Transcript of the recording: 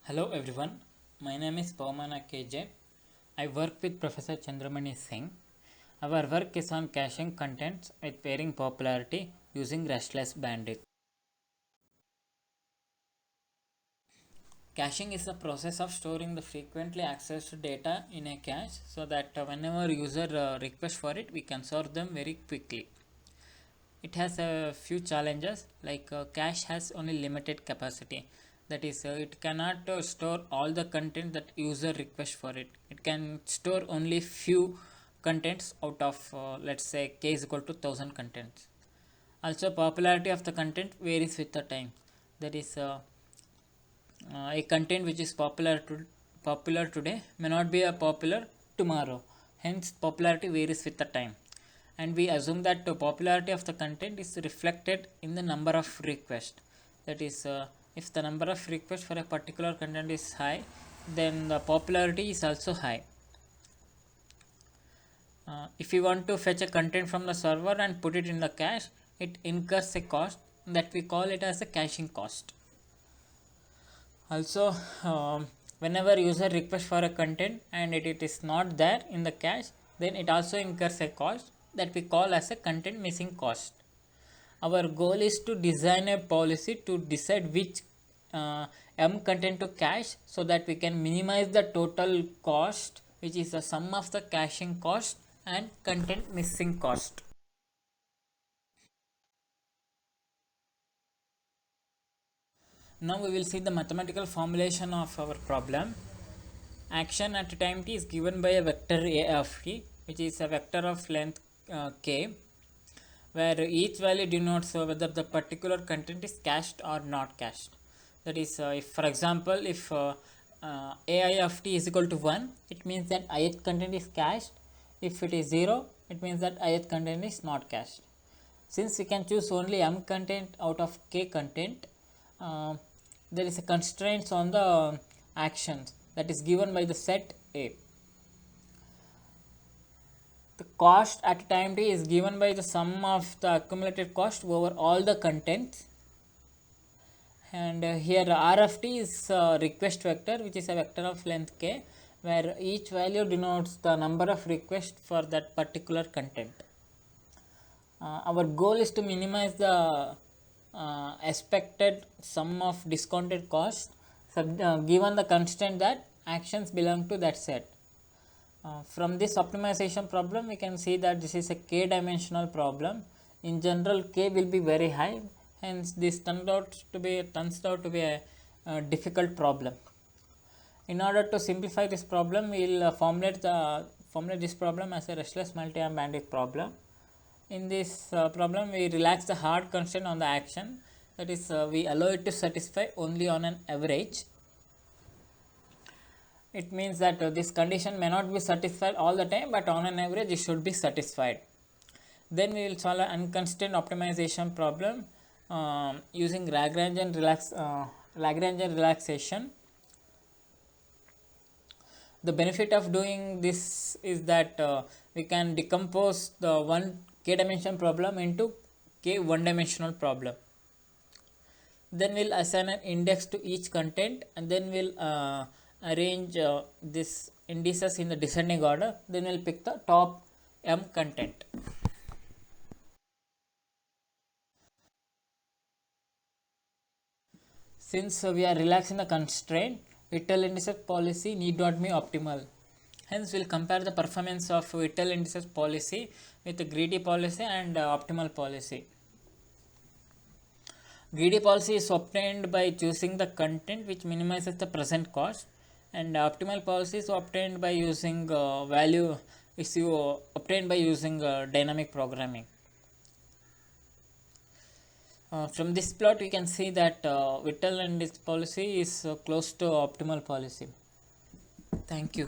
Hello everyone, my name is Pavamana KJ. I work with Professor Chandramani Singh. Our work is on caching contents with varying popularity using Restless Bandits. Caching is the process of storing the frequently accessed data in a cache so that whenever user requests for it, we can serve them very quickly. It has a few challenges like cache has only limited capacity. That is, it cannot store all the content that user requests for it. It can store only few contents out of let's say k is equal to 1000 contents. Also, popularity of the content varies with the time. That is, a content which is popular today may not be a popular tomorrow. Hence, popularity varies with the time. And we assume that the popularity of the content is reflected in the number of requests. That is, if the number of requests for a particular content is high, then the popularity is also high. If you want to fetch a content from the server and put it in the cache, it incurs a cost that we call it as a caching cost. Also, whenever user requests for a content and it is not there in the cache, then it also incurs a cost that we call as a content missing cost. Our goal is to design a policy to decide which m content to cache so that we can minimize the total cost, which is the sum of the caching cost and content missing cost. Now we will see the mathematical formulation of our problem. Action at time t is given by a vector a of t, which is a vector of length k, where each value denotes whether the particular content is cached or not cached. That is, if for example, if ai of t is equal to 1, it means that ith content is cached. If it is 0, it means that ith content is not cached. Since we can choose only m content out of k content, there is a constraints on the actions that is given by the set A. The cost at time t is given by the sum of the accumulated cost over all the contents, and here r of t is request vector, which is a vector of length k, where each value denotes the number of requests for that particular content. Our goal is to minimize the expected sum of discounted cost given the constraint that actions belong to that set. From this optimization problem, we can see that this is a k dimensional problem. In general, k will be very high, hence this turns out to be a difficult problem. In order to simplify this problem, we will formulate this problem as a restless multi-arm bandit problem. In this problem, we relax the hard constraint on the action, that is, we allow it to satisfy only on an average. It means that this condition may not be satisfied all the time, but on an average it should be satisfied. Then we will solve an unconstrained optimization problem using Lagrangian relaxation. The benefit of doing this is that we can decompose the one k dimension problem into k one dimensional problem. Then we'll assign an index to each content, and then we'll arrange this indices in the descending order. Then we'll pick the top m content. Since we are relaxing the constraint, Whittle indices policy need not be optimal. Hence, we'll compare the performance of Whittle indices policy with the greedy policy and optimal policy. Greedy policy is obtained by choosing the content which minimizes the present cost, and optimal policy is obtained by using dynamic programming. From this plot, we can see that Whittle and its policy is close to optimal policy. Thank you.